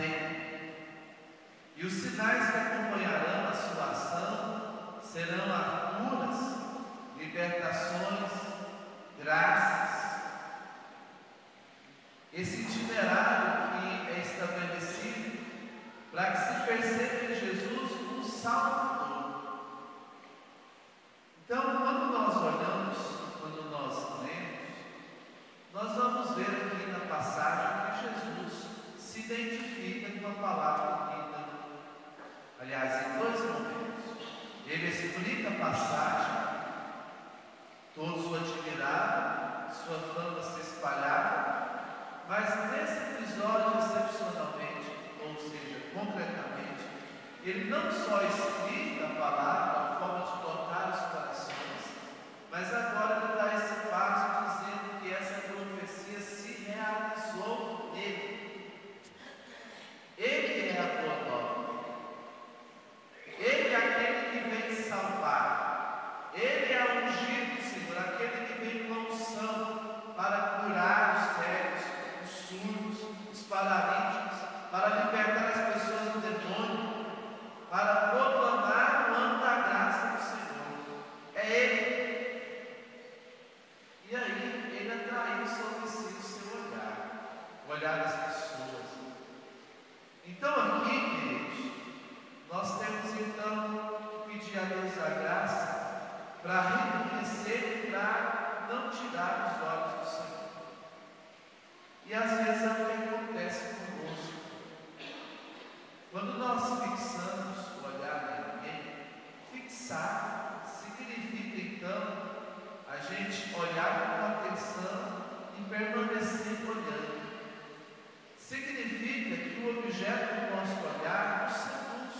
tempo. E os sinais que acompanharão a sua ação serão curas, libertações, graças. Esse itinerário que é estabelecido para que se perceba em Jesus um Salvador. Então, quando nós olhamos, quando nós lemos, nós vamos ver aqui na passagem que Jesus se identifica com a palavra vida. Aliás, em dois momentos. Ele explica a passagem, todos o admiraram, sua fama se espalhava, mas nesse episódio, excepcionalmente, ou seja, concretamente, ele não só explica a palavra, a forma de tocar os corações, mas agora ele dá esse passo dizendo que essa profecia se realizou nele. Ele é a boa nova. Ele é aquele que vem salvar. Ele é o ungido do Senhor, aquele que vem com unção para curar os cegos, os surdos, os paralíticos, para libertar as pessoas do demônio, para proclamar o ano da graça do Senhor. É Ele. E aí, Ele atraiu sobre si o seu olhar, o olhar das pessoas. Então aqui, queridos, nós temos então que pedir a Deus a graça para reconhecer e para não tirar os olhos do Senhor. E às vezes é o que acontece conosco. Quando nós fixamos o olhar em alguém, fixar significa então a gente olhar com atenção e permanecer olhando. Significa que o objeto do nosso olhar nos seduz.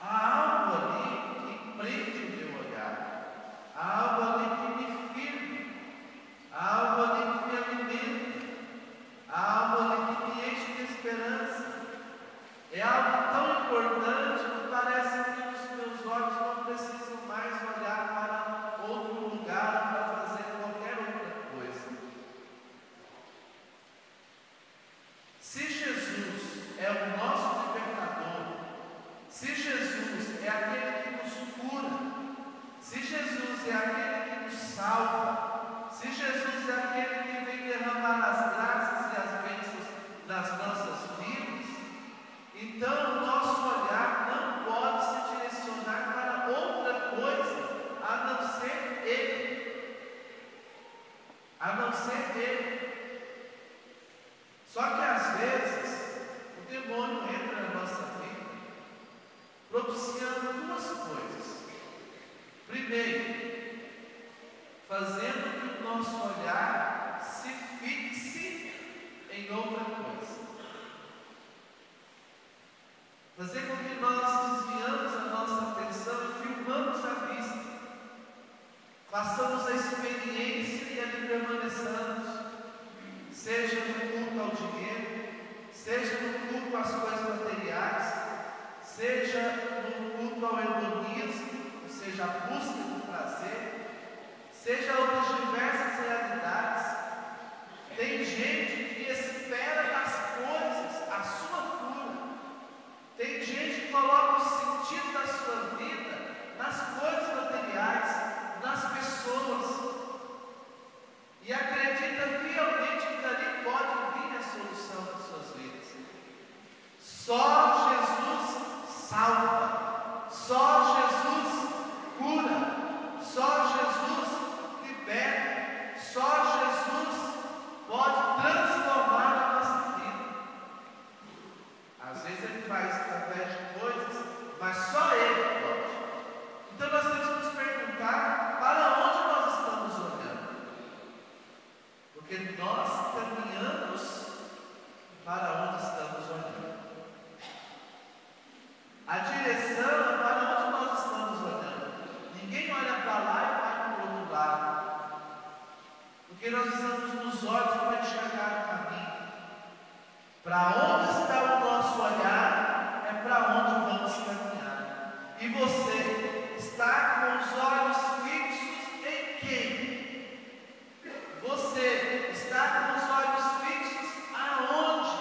Há algo ali que prende o meu olhar, há algo ali que me firma, há algo ali que me alimenta, há algo ali que me enche de esperança. É algo tão importante que parece que os meus olhos não precisam mais olhar para outro lugar para fazer qualquer outra coisa. Se Jesus é o nosso libertador, se Jesus é aquele que nos cura, se Jesus é aquele que nos salva, se Jesus é aquele que vem derramar as graças e as bênçãos nas nossas vidas, então o nosso olhar não pode se direcionar para outra coisa a não ser Ele. A não ser Ele. Só que às vezes o demônio entra na nossa vida propiciando duas coisas. Primeiro, fazendo que o nosso olhar se fixe em outra coisa. Fazer com que nós desviamos a nossa atenção e firmamos a vista. Façamos a experiência e ali permaneçamos. Seja no culto ao dinheiro, seja no culto às coisas materiais, seja no culto ao hedonismo, ou seja, a busca do prazer, seja outras diversas realidades. Tem gente que espera das coisas a sua cura. Tem gente que coloca o sentido da sua vida nas coisas materiais, nas pessoas, e acredita fielmente que dali pode vir a solução das suas vidas. Só Jesus salva, só Jesus cura, só Jesus liberta, só Jesus pode transformar a nossa vida. Às vezes Ele faz através de coisas, mas só Ele pode. Então nós temos que nos perguntar para onde nós estamos olhando. Porque nós caminhamos para onde estamos olhando. A direção é para onde nós estamos olhando. Ninguém olha para lá e vai para o outro lado. Porque nós estamos nos olhos para enxergar o caminho. Para onde está o nosso olhar, é para onde vamos caminhar. E você está com os olhos fixos em quem? Você está com os olhos fixos aonde?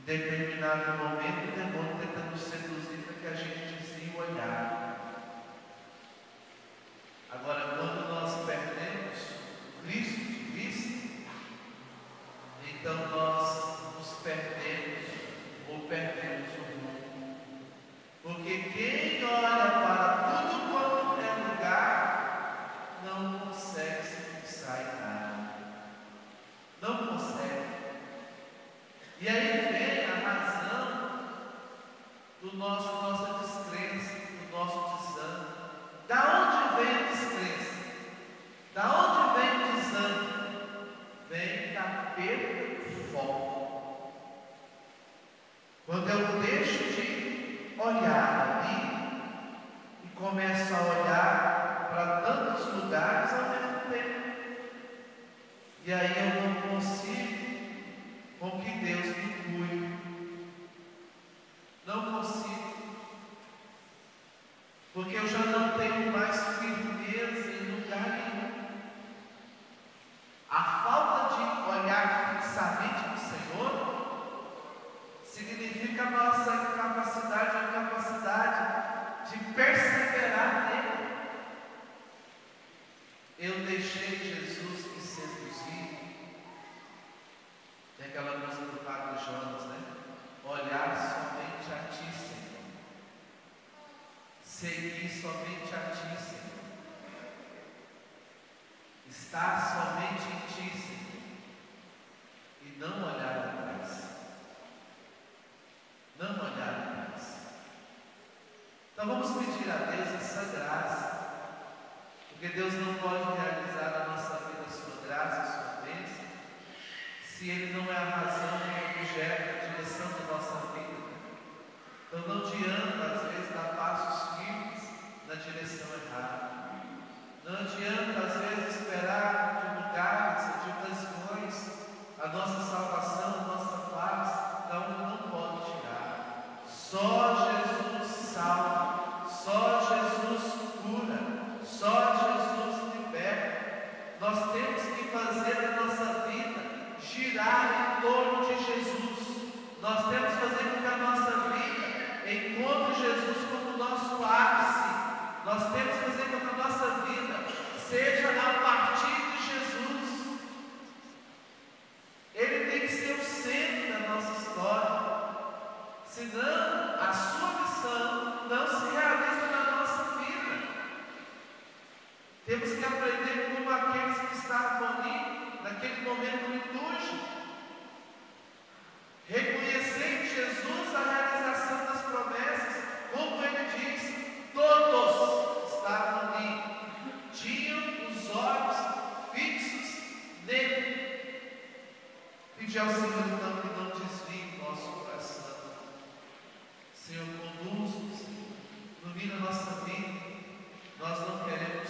Em determinado momento, o demônio tenta nos seduzir para que a gente desvie o olhar. Agora, quando nós perdemos Cristo de vista, então nós nos perdemos ou perdemos o rumo. Porque quem olha para tudo quanto é lugar, não consegue se fixar em nada. Não consegue. E aí vem a razão do nossa descrença, do nosso desânimo. Da onde vem a descrença? Da onde vem o desânimo? Vem da perda de foco. Quando eu deixo de olhar ali e começo a olhar para tantos lugares ao mesmo tempo, e aí eu não consigo com que Deus me cuide. Não consigo. Porque eu já não tenho mais firmeza em lugar nenhum. A falta de olhar fixamente no Senhor significa a nossa incapacidade ou incapacidade de perseverar nele. Eu deixei Jesus me seduzir. Tem aquela música do Padre Jonas, né? Olhar somente a ti, Senhor. Seguir somente a ti, Senhor. Estar somente em ti, Senhor. E não olhar atrás. Não olhar atrás. Então vamos pedir a Deus essa graça. Porque Deus não pode realizar na nossa vida a sua graça, a sua bênção, se Ele não é a razão e o objeto, a direção da nossa vida. Então não adianta, às vezes, dar passos firmes na direção errada. Não adianta, às vezes, esperar de lugares, de ocasiões, a nossa salvação, a nossa paz, da onde não pode tirar. Só Jesus salva, só Jesus cura, só Jesus liberta. Nós temos que fazer a nossa vida girar em torno de Jesus. Nós temos que fazer com que a nossa vida encontre Jesus como nosso ápice. Nós temos que fazer com que a nossa vida seja a partir de Jesus. Ele tem que ser o centro da nossa história. Senão, a sua missão não se realiza na nossa vida. Temos que aprender como aqueles que estavam ali, naquele momento litúrgico. Reconhecer em Jesus a realização das promessas, como ele diz, todos estavam ali, tinham os olhos fixos nele. Pedir ao Senhor então que não desvie o nosso coração. Senhor, conduz-nos, ilumina a nossa vida. Nós não queremos